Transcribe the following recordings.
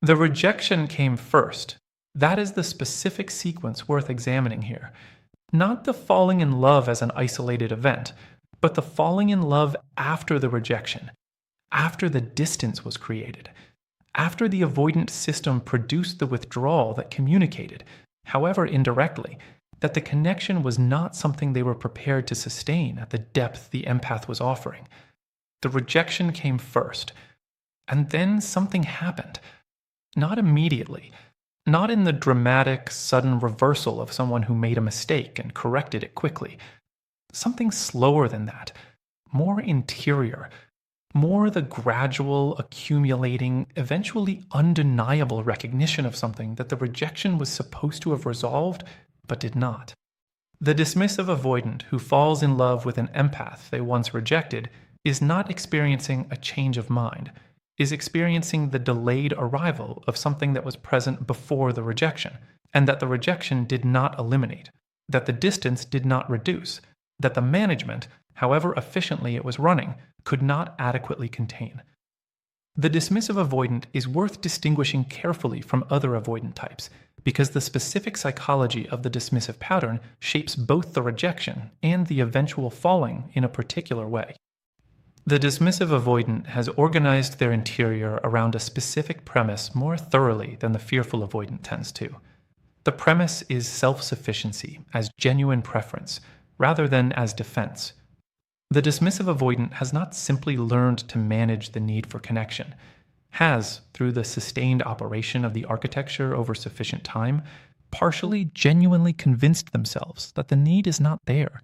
The rejection came first. That is the specific sequence worth examining here. Not the falling in love as an isolated event, but the falling in love after the rejection, after the distance was created, after the avoidant system produced the withdrawal that communicated, however indirectly, that the connection was not something they were prepared to sustain at the depth the empath was offering. The rejection came first, and then something happened. Not immediately, not in the dramatic, sudden reversal of someone who made a mistake and corrected it quickly. Something slower than that, more interior, more the gradual, accumulating, eventually undeniable recognition of something that the rejection was supposed to have resolved, but did not. The dismissive avoidant who falls in love with an empath they once rejected is not experiencing a change of mind, is experiencing the delayed arrival of something that was present before the rejection, and that the rejection did not eliminate, that the distance did not reduce, that the management, however efficiently it was running, could not adequately contain. The dismissive avoidant is worth distinguishing carefully from other avoidant types, because the specific psychology of the dismissive pattern shapes both the rejection and the eventual falling in a particular way. The dismissive avoidant has organized their interior around a specific premise more thoroughly than the fearful avoidant tends to. The premise is self-sufficiency as genuine preference, rather than as defense. The dismissive avoidant has not simply learned to manage the need for connection, has, through the sustained operation of the architecture over sufficient time, partially genuinely convinced themselves that the need is not there,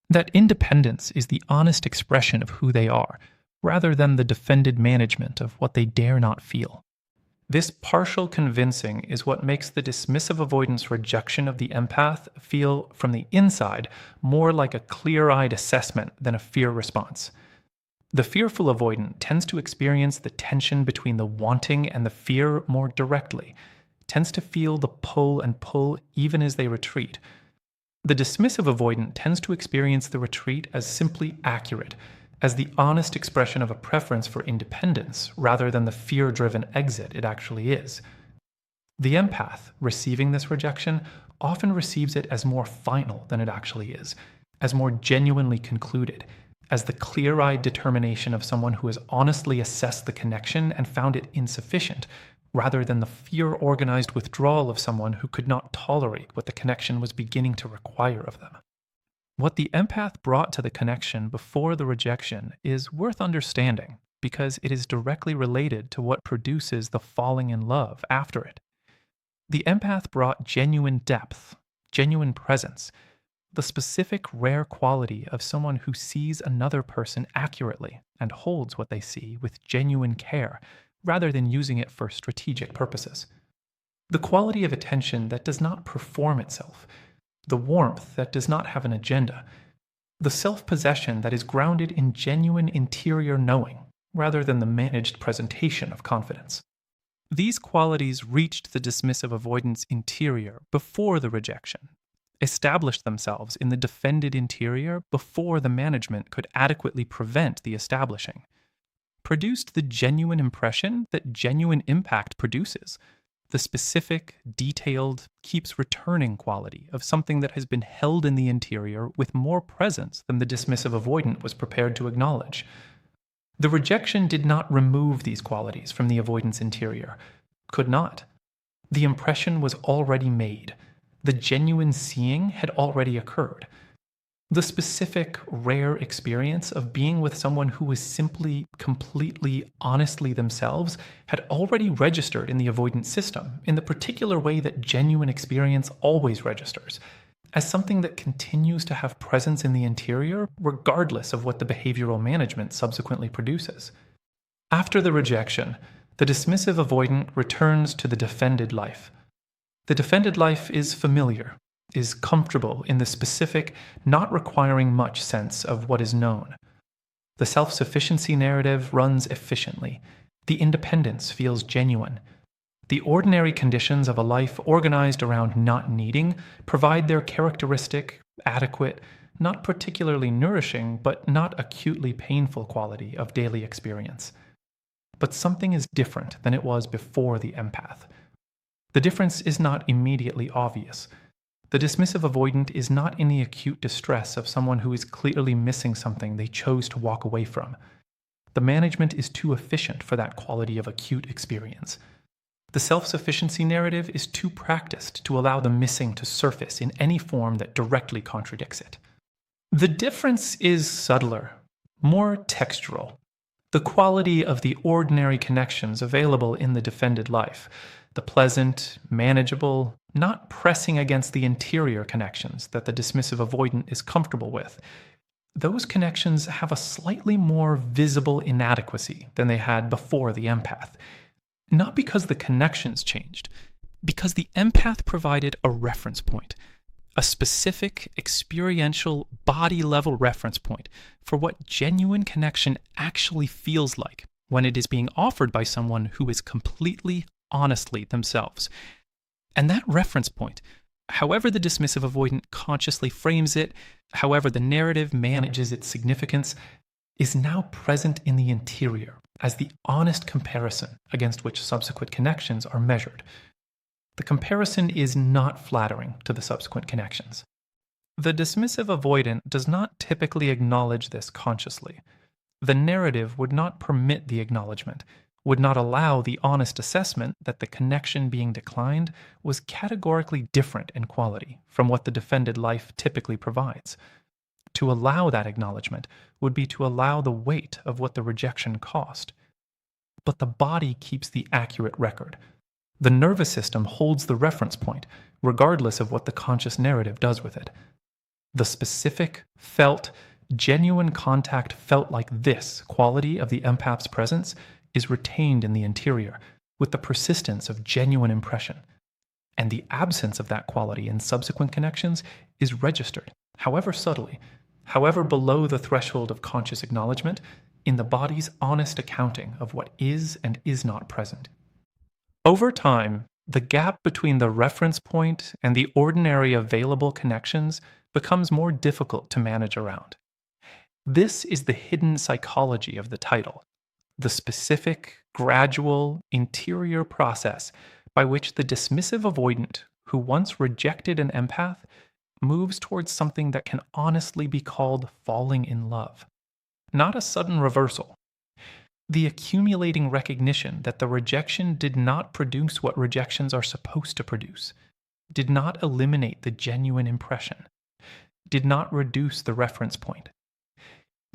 that independence is the honest expression of who they are, rather than the defended management of what they dare not feel. This partial convincing is what makes the dismissive avoidant's rejection of the empath feel, from the inside, more like a clear-eyed assessment than a fear response. The fearful avoidant tends to experience the tension between the wanting and the fear more directly, tends to feel the pull and pull even as they retreat. The dismissive avoidant tends to experience the retreat as simply accurate, as the honest expression of a preference for independence rather than the fear-driven exit it actually is. The empath, receiving this rejection, often receives it as more final than it actually is, as more genuinely concluded, as the clear-eyed determination of someone who has honestly assessed the connection and found it insufficient, rather than the fear-organized withdrawal of someone who could not tolerate what the connection was beginning to require of them. What the empath brought to the connection before the rejection is worth understanding because it is directly related to what produces the falling in love after it. The empath brought genuine depth, genuine presence, the specific rare quality of someone who sees another person accurately and holds what they see with genuine care, rather than using it for strategic purposes. The quality of attention that does not perform itself, the warmth that does not have an agenda, the self-possession that is grounded in genuine interior knowing, rather than the managed presentation of confidence. These qualities reached the dismissive avoidance interior before the rejection, established themselves in the defended interior before the management could adequately prevent the establishing, produced the genuine impression that genuine impact produces, the specific, detailed, keeps returning quality of something that has been held in the interior with more presence than the dismissive avoidant was prepared to acknowledge. The rejection did not remove these qualities from the avoidance interior, could not. The impression was already made. The genuine seeing had already occurred. The specific, rare experience of being with someone who was simply, completely, honestly themselves had already registered in the avoidance system in the particular way that genuine experience always registers, as something that continues to have presence in the interior regardless of what the behavioral management subsequently produces. After the rejection, the dismissive avoidant returns to the defended life. The defended life is familiar, is comfortable in the specific, not requiring much sense of what is known. The self-sufficiency narrative runs efficiently. The independence feels genuine. The ordinary conditions of a life organized around not needing provide their characteristic, adequate, not particularly nourishing, but not acutely painful quality of daily experience. but something is different than it was before the empath. The difference is not immediately obvious. The dismissive avoidant is not in the acute distress of someone who is clearly missing something they chose to walk away from. The management is too efficient for that quality of acute experience. The self-sufficiency narrative is too practiced to allow the missing to surface in any form that directly contradicts it. The difference is subtler, more textural. The quality of the ordinary connections available in the defended life, the pleasant, manageable, not pressing against the interior connections that the dismissive avoidant is comfortable with, those connections have a slightly more visible inadequacy than they had before the empath. Not because the connections changed, because the empath provided a reference point, a specific, experiential, body-level reference point for what genuine connection actually feels like when it is being offered by someone who is completely, honestly themselves. And that reference point, however the dismissive avoidant consciously frames it, however the narrative manages its significance, is now present in the interior as the honest comparison against which subsequent connections are measured. The comparison is not flattering to the subsequent connections. The dismissive avoidant does not typically acknowledge this consciously. The narrative would not permit the acknowledgement, would not allow the honest assessment that the connection being declined was categorically different in quality from what the defended life typically provides. To allow that acknowledgement would be to allow the weight of what the rejection cost. But the body keeps the accurate record. The nervous system holds the reference point, regardless of what the conscious narrative does with it. The specific, felt, genuine contact felt like this quality of the empath's presence is retained in the interior with the persistence of genuine impression. And the absence of that quality in subsequent connections is registered, however subtly, however below the threshold of conscious acknowledgement, in the body's honest accounting of what is and is not present. Over time, the gap between the reference point and the ordinary available connections becomes more difficult to manage around. This is the hidden psychology of the title, the specific, gradual, interior process by which the dismissive avoidant who once rejected an empath moves towards something that can honestly be called falling in love. Not a sudden reversal. The accumulating recognition that the rejection did not produce what rejections are supposed to produce, did not eliminate the genuine impression, did not reduce the reference point,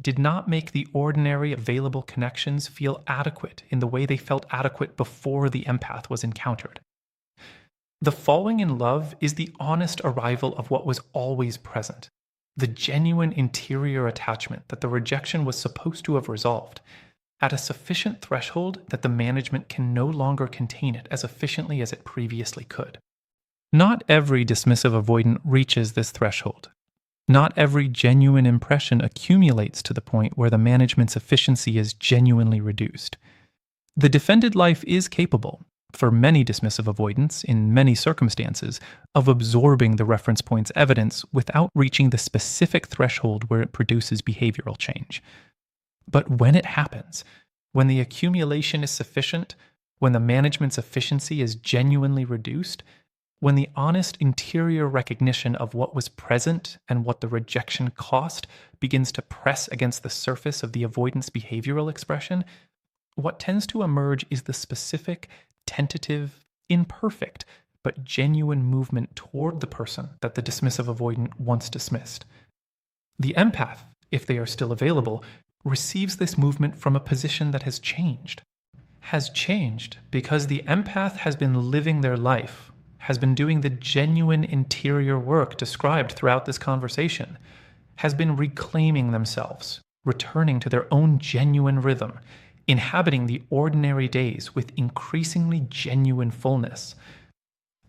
did not make the ordinary available connections feel adequate in the way they felt adequate before the empath was encountered. The falling in love is the honest arrival of what was always present, the genuine interior attachment that the rejection was supposed to have resolved, at a sufficient threshold that the management can no longer contain it as efficiently as it previously could. Not every dismissive avoidant reaches this threshold. Not every genuine impression accumulates to the point where the management's efficiency is genuinely reduced. The defended life is capable, for many dismissive avoidants in many circumstances, of absorbing the reference point's evidence without reaching the specific threshold where it produces behavioral change. But when it happens, when the accumulation is sufficient, when the management's efficiency is genuinely reduced, when the honest interior recognition of what was present and what the rejection cost begins to press against the surface of the avoidance behavioral expression, what tends to emerge is the specific, tentative, imperfect, but genuine movement toward the person that the dismissive avoidant once dismissed. The empath, if they are still available, receives this movement from a position that has changed. Has changed because the empath has been living their life, has been doing the genuine interior work described throughout this conversation, has been reclaiming themselves, returning to their own genuine rhythm, inhabiting the ordinary days with increasingly genuine fullness.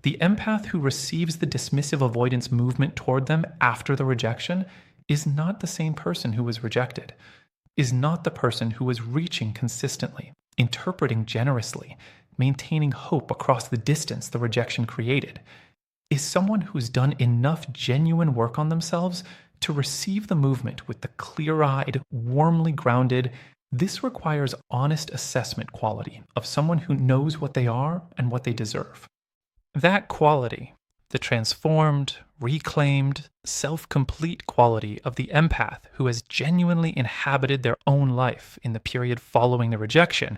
The empath who receives the dismissive avoidance movement toward them after the rejection is not the same person who was rejected, is not the person who was reaching consistently, interpreting generously, maintaining hope across the distance the rejection created, is someone who's done enough genuine work on themselves to receive the movement with the clear-eyed, warmly grounded, This requires honest assessment quality of someone who knows what they are and what they deserve. That quality, the transformed, reclaimed, self complete quality of the empath who has genuinely inhabited their own life in the period following the rejection,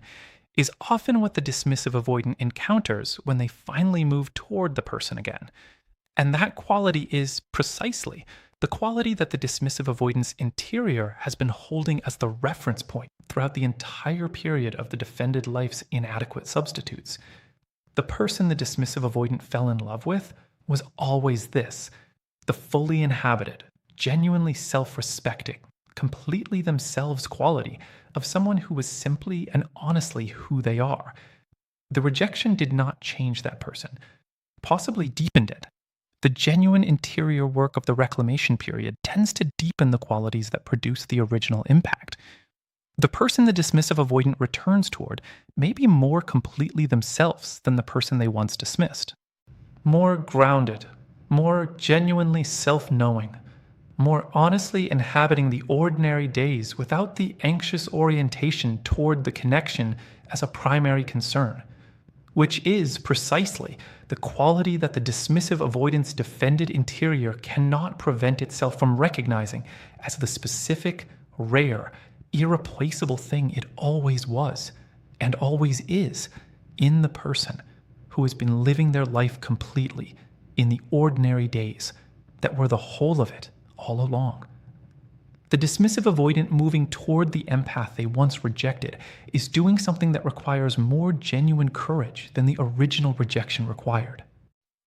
is often what the dismissive avoidant encounters when they finally move toward the person again. And that quality is precisely the quality that the dismissive avoidant's interior has been holding as the reference point throughout the entire period of the defended life's inadequate substitutes. The person the dismissive avoidant fell in love with was always this: the fully inhabited, genuinely self-respecting, completely themselves quality of someone who was simply and honestly who they are. The rejection did not change that person, possibly deepened it. The genuine interior work of the reclamation period tends to deepen the qualities that produce the original impact. The person the dismissive avoidant returns toward may be more completely themselves than the person they once dismissed. More grounded, more genuinely self-knowing, more honestly inhabiting the ordinary days without the anxious orientation toward the connection as a primary concern, which is precisely the quality that the dismissive avoidant's defended interior cannot prevent itself from recognizing as the specific, rare, irreplaceable thing it always was and always is in the person who has been living their life completely in the ordinary days that were the whole of it all along. The dismissive avoidant moving toward the empath they once rejected is doing something that requires more genuine courage than the original rejection required.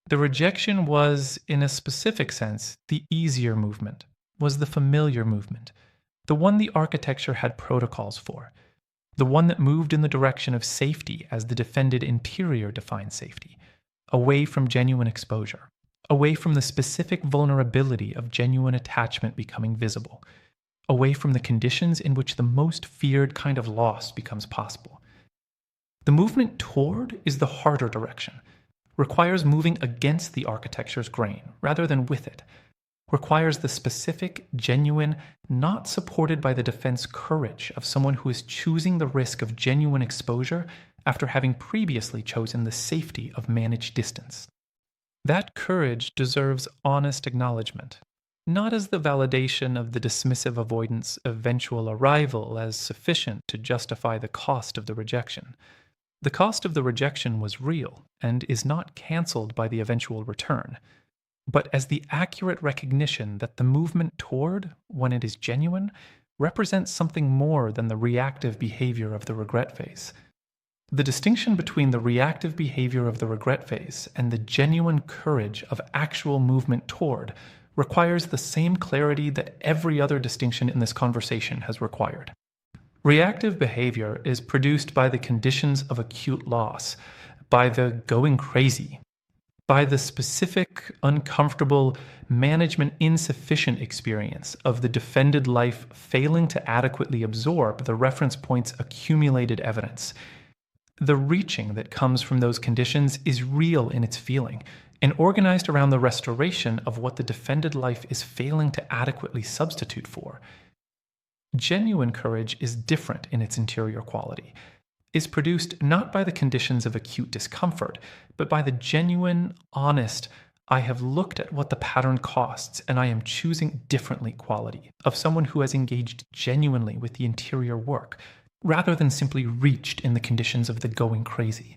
The rejection was, in a specific sense, the easier movement, was the familiar movement, the one the architecture had protocols for, the one that moved in the direction of safety as the defended interior defined safety, away from genuine exposure, away from the specific vulnerability of genuine attachment becoming visible, away from the conditions in which the most feared kind of loss becomes possible. The movement toward is the harder direction, requires moving against the architecture's grain rather than with it, requires the specific, genuine, not supported by the defense courage of someone who is choosing the risk of genuine exposure after having previously chosen the safety of managed distance. That courage deserves honest acknowledgement, not as the validation of the dismissive avoidant's eventual arrival as sufficient to justify the cost of the rejection. The cost of the rejection was real and is not cancelled by the eventual return, but as the accurate recognition that the movement toward, when it is genuine, represents something more than the reactive behavior of the regret phase. The distinction between the reactive behavior of the regret phase and the genuine courage of actual movement toward requires the same clarity that every other distinction in this conversation has required. Reactive behavior is produced by the conditions of acute loss, by the going crazy, by the specific, uncomfortable, management insufficient experience of the defended life failing to adequately absorb the reference point's accumulated evidence. The reaching that comes from those conditions is real in its feeling and organized around the restoration of what the defended life is failing to adequately substitute for. Genuine courage is different in its interior quality, is produced not by the conditions of acute discomfort, but by the genuine, honest, I have looked at what the pattern costs and I am choosing differently quality of someone who has engaged genuinely with the interior work, rather than simply reached in the conditions of the going crazy.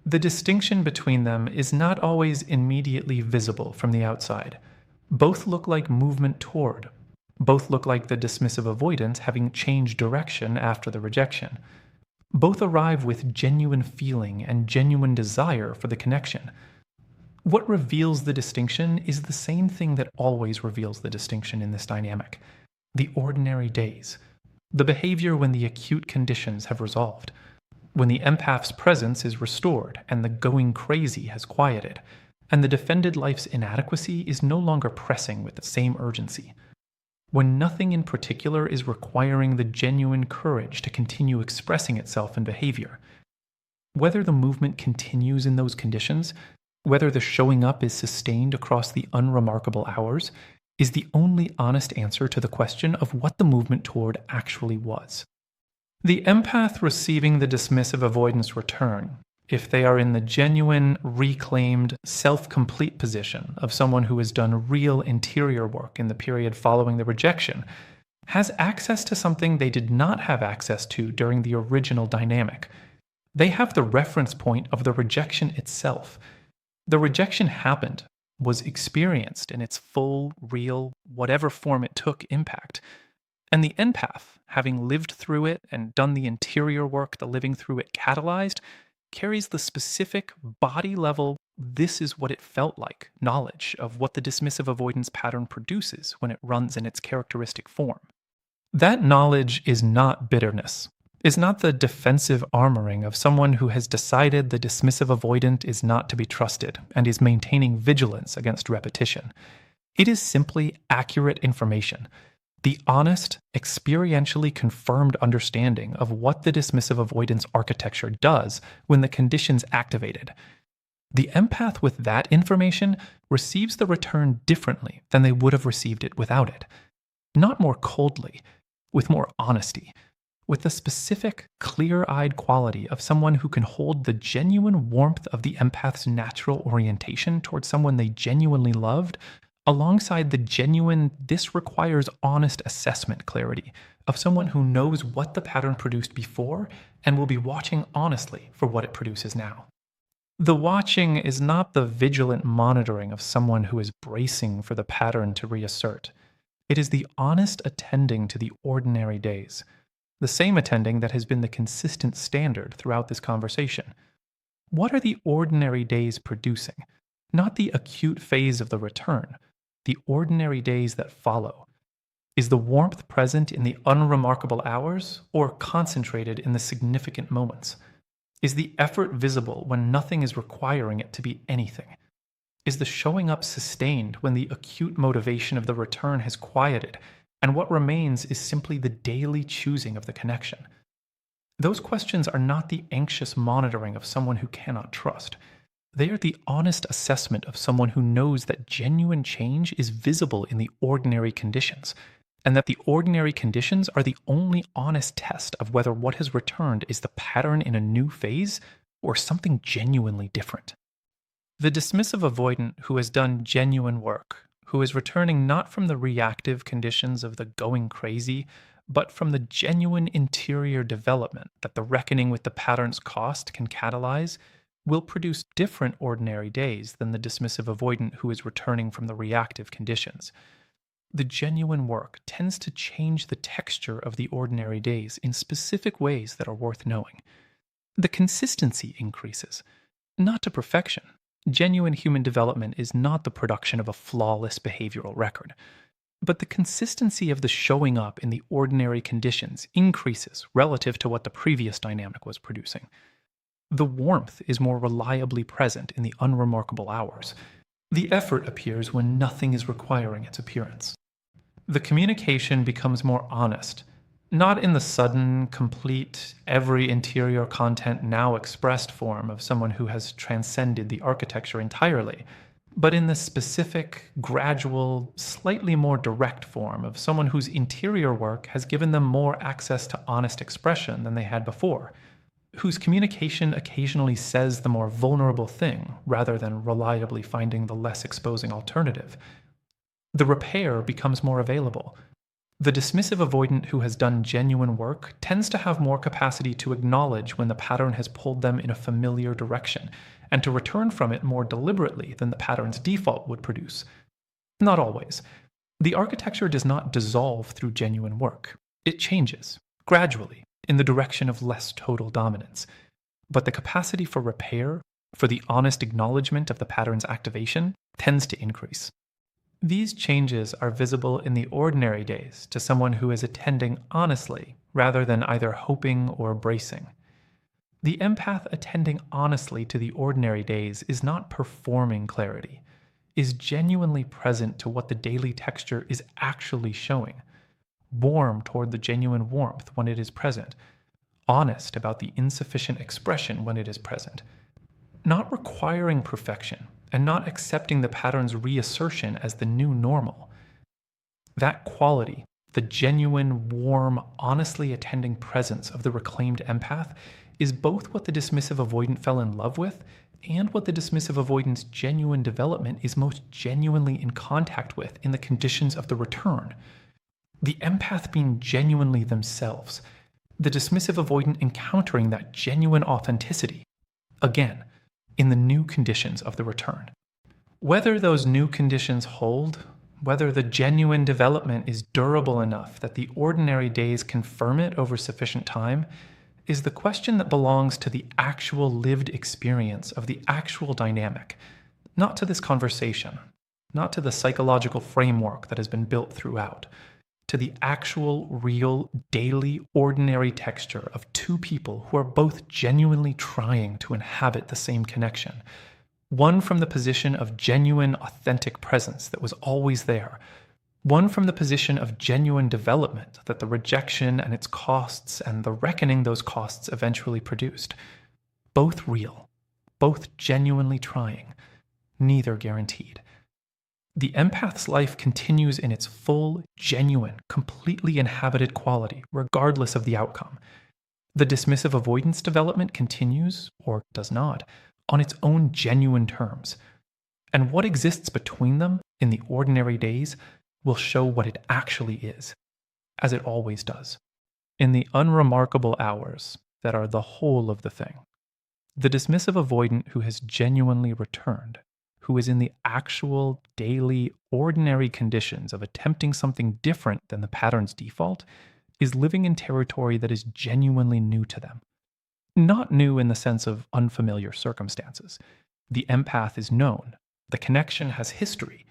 The distinction between them is not always immediately visible from the outside. Both look like movement toward. Both look like the dismissive avoidant having changed direction after the rejection. Both arrive with genuine feeling and genuine desire for the connection. What reveals the distinction is the same thing that always reveals the distinction in this dynamic: the ordinary days, the behavior when the acute conditions have resolved, when the empath's presence is restored and the going crazy has quieted, and the defended life's inadequacy is no longer pressing with the same urgency. When nothing in particular is requiring the genuine courage to continue expressing itself in behavior. Whether the movement continues in those conditions, whether the showing up is sustained across the unremarkable hours, is the only honest answer to the question of what the movement toward actually was. The empath receiving the dismissive avoidance return, if they are in the genuine, reclaimed, self-complete position of someone who has done real interior work in the period following the rejection, has access to something they did not have access to during the original dynamic. They have the reference point of the rejection itself. The rejection happened, was experienced in its full, real, whatever form it took impact. And the empath, having lived through it and done the interior work the living through it catalyzed, carries the specific body level, this is what it felt like knowledge of what the dismissive avoidance pattern produces when it runs in its characteristic form. That knowledge is not bitterness, is not the defensive armoring of someone who has decided the dismissive avoidant is not to be trusted and is maintaining vigilance against repetition. It is simply accurate information, the honest, experientially confirmed understanding of what the dismissive avoidance architecture does when the condition's activated. The empath with that information receives the return differently than they would have received it without it. Not more coldly, with more honesty, with the specific, clear-eyed quality of someone who can hold the genuine warmth of the empath's natural orientation towards someone they genuinely loved, alongside the genuine, this requires honest assessment clarity of someone who knows what the pattern produced before and will be watching honestly for what it produces now. The watching is not the vigilant monitoring of someone who is bracing for the pattern to reassert. It is the honest attending to the ordinary days, the same attending that has been the consistent standard throughout this conversation. What are the ordinary days producing? Not the acute phase of the return, the ordinary days that follow. Is the warmth present in the unremarkable hours or concentrated in the significant moments? Is the effort visible when nothing is requiring it to be anything? Is the showing up sustained when the acute motivation of the return has quieted, and what remains is simply the daily choosing of the connection? Those questions are not the anxious monitoring of someone who cannot trust. They are the honest assessment of someone who knows that genuine change is visible in the ordinary conditions, and that the ordinary conditions are the only honest test of whether what has returned is the pattern in a new phase or something genuinely different. The dismissive avoidant who has done genuine work, who is returning not from the reactive conditions of the going crazy, but from the genuine interior development that the reckoning with the pattern's cost can catalyze, will produce different ordinary days than the dismissive avoidant who is returning from the reactive conditions. The genuine work tends to change the texture of the ordinary days in specific ways that are worth knowing. The consistency increases, not to perfection. Genuine human development is not the production of a flawless behavioral record, but the consistency of the showing up in the ordinary conditions increases relative to what the previous dynamic was producing. The warmth is more reliably present in the unremarkable hours. The effort appears when nothing is requiring its appearance. The communication becomes more honest, not in the sudden, complete, every interior content now expressed form of someone who has transcended the architecture entirely, but in the specific, gradual, slightly more direct form of someone whose interior work has given them more access to honest expression than they had before, whose communication occasionally says the more vulnerable thing rather than reliably finding the less exposing alternative. The repair becomes more available. The dismissive avoidant who has done genuine work tends to have more capacity to acknowledge when the pattern has pulled them in a familiar direction, and to return from it more deliberately than the pattern's default would produce. Not always. The architecture does not dissolve through genuine work. It changes, gradually, in the direction of less total dominance. But the capacity for repair, for the honest acknowledgement of the pattern's activation, tends to increase. These changes are visible in the ordinary days to someone who is attending honestly rather than either hoping or bracing. The empath attending honestly to the ordinary days is not performing clarity, is genuinely present to what the daily texture is actually showing, warm toward the genuine warmth when it is present, honest about the insufficient expression when it is present, not requiring perfection, and not accepting the pattern's reassertion as the new normal. That quality, The genuine, warm, honestly attending presence of the reclaimed empath is both what the dismissive avoidant fell in love with and what the dismissive avoidant's genuine development is most genuinely in contact with in the conditions of the return. The empath being genuinely themselves, the dismissive avoidant encountering that genuine authenticity, again, in the new conditions of the return. Whether those new conditions hold, whether the genuine development is durable enough that the ordinary days confirm it over sufficient time, is the question that belongs to the actual lived experience of the actual dynamic, not to this conversation, not to the psychological framework that has been built throughout, to the actual, real, daily, ordinary texture of two people who are both genuinely trying to inhabit the same connection. One from the position of genuine, authentic presence that was always there. One from the position of genuine development that the rejection and its costs and the reckoning those costs eventually produced. Both real, both genuinely trying, neither guaranteed. The empath's life continues in its full, genuine, completely inhabited quality, regardless of the outcome. The dismissive avoidance development continues, or does not, on its own genuine terms. And what exists between them in the ordinary days will show what it actually is, as it always does. In the unremarkable hours that are the whole of the thing, the dismissive avoidant who has genuinely returned, who is in the actual, daily, ordinary conditions of attempting something different than the pattern's default, is living in territory that is genuinely new to them. Not new in the sense of unfamiliar circumstances. The empath is known. The connection has history.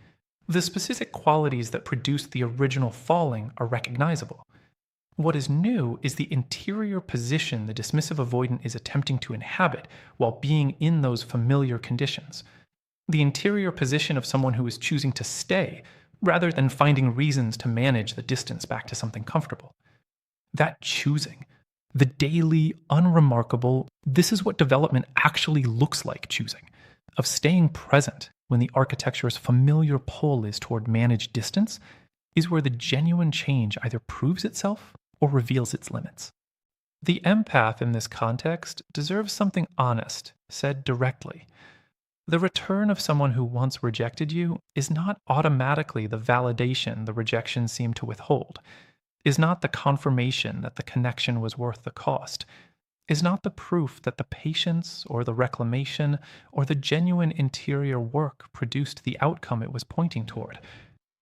The specific qualities that produced the original falling are recognizable. What is new is the interior position the dismissive avoidant is attempting to inhabit while being in those familiar conditions. The interior position of someone who is choosing to stay rather than finding reasons to manage the distance back to something comfortable. That choosing, the daily, unremarkable, this is what development actually looks like choosing, of staying present when the architecture's familiar pull is toward managed distance, is where the genuine change either proves itself or reveals its limits. The empath in this context deserves something honest, said directly. The return of someone who once rejected you is not automatically the validation the rejection seemed to withhold, is not the confirmation that the connection was worth the cost, is not the proof that the patience or the reclamation or the genuine interior work produced the outcome it was pointing toward.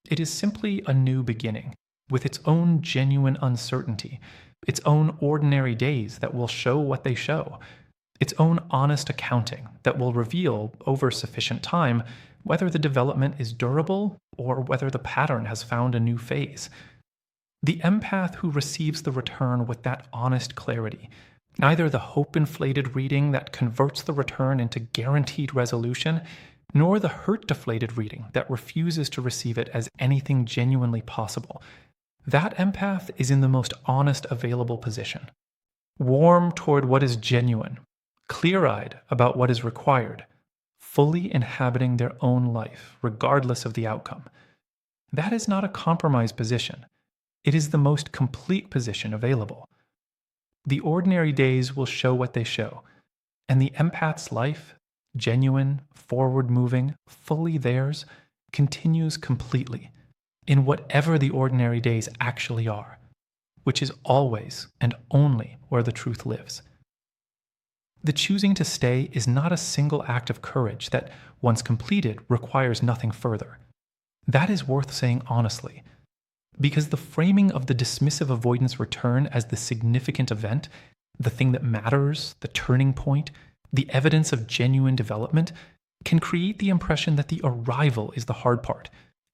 It is simply a new beginning, with its own genuine uncertainty, its own ordinary days that will show what they show, its own honest accounting that will reveal, over sufficient time, whether the development is durable or whether the pattern has found a new phase. The empath who receives the return with that honest clarity, neither the hope-inflated reading that converts the return into guaranteed resolution, nor the hurt-deflated reading that refuses to receive it as anything genuinely possible. That empath is in the most honest available position, warm toward what is genuine, clear-eyed about what is required, fully inhabiting their own life, regardless of the outcome. That is not a compromised position. It is the most complete position available. The ordinary days will show what they show, and the empath's life, genuine, forward-moving, fully theirs, continues completely, in whatever the ordinary days actually are, which is always and only where the truth lives. The choosing to stay is not a single act of courage that, once completed, requires nothing further. That is worth saying honestly, because the framing of the dismissive avoidance return as the significant event, the thing that matters, the turning point, the evidence of genuine development, can create the impression that the arrival is the hard part,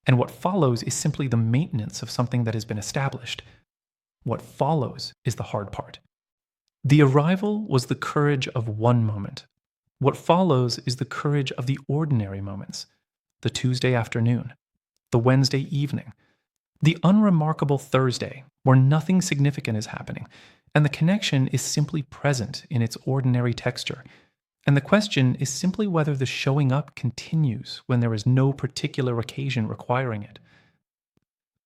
and what follows is simply the maintenance of something that has been established. What follows is the hard part. The arrival was the courage of one moment. What follows is the courage of the ordinary moments, the Tuesday afternoon, the Wednesday evening, the unremarkable Thursday where nothing significant is happening, and the connection is simply present in its ordinary texture. And the question is simply whether the showing up continues when there is no particular occasion requiring it.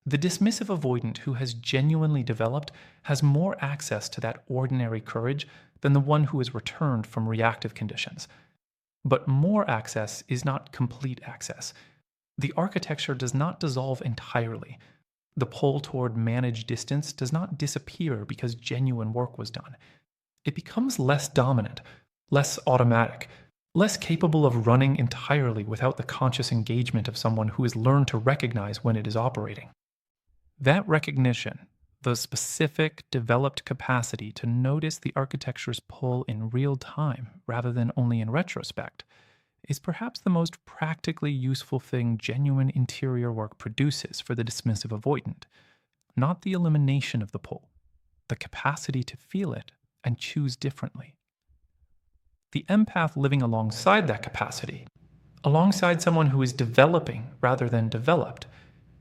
The dismissive avoidant who has genuinely developed has more access to that ordinary courage than the one who is returned from reactive conditions. But more access is not complete access. The architecture does not dissolve entirely. The pull toward managed distance does not disappear because genuine work was done. It becomes less dominant, less automatic, less capable of running entirely without the conscious engagement of someone who has learned to recognize when it is operating. That recognition, the specific, developed capacity to notice the architecture's pull in real time rather than only in retrospect, is perhaps the most practically useful thing genuine interior work produces for the dismissive avoidant. Not the elimination of the pull, the capacity to feel it and choose differently. The empath living alongside that capacity, alongside someone who is developing rather than developed,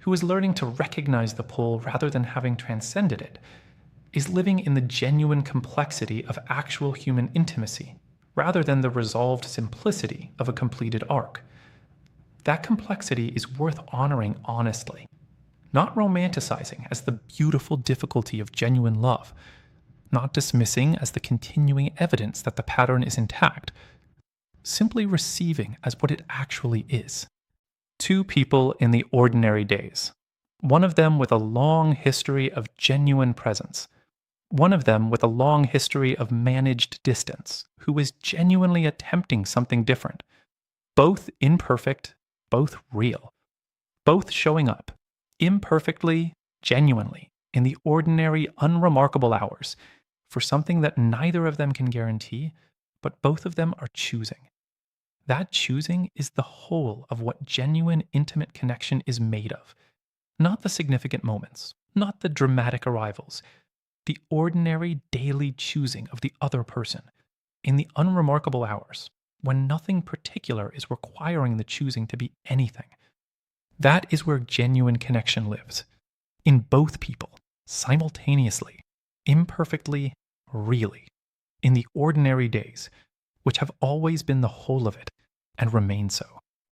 who is learning to recognize the pull rather than having transcended it, is living in the genuine complexity of actual human intimacy rather than the resolved simplicity of a completed arc. That complexity is worth honoring honestly, not romanticizing as the beautiful difficulty of genuine love, not dismissing as the continuing evidence that the pattern is intact, simply receiving as what it actually is. Two people in the ordinary days, one of them with a long history of genuine presence, one of them with a long history of managed distance, who is genuinely attempting something different, both imperfect, both real, both showing up, imperfectly, genuinely, in the ordinary, unremarkable hours, for something that neither of them can guarantee, but both of them are choosing. That choosing is the whole of what genuine intimate connection is made of. Not the significant moments, not the dramatic arrivals, the ordinary daily choosing of the other person in the unremarkable hours when nothing particular is requiring the choosing to be anything. That is where genuine connection lives. In both people, simultaneously, imperfectly, really, in the ordinary days, which have always been the whole of it and remain so.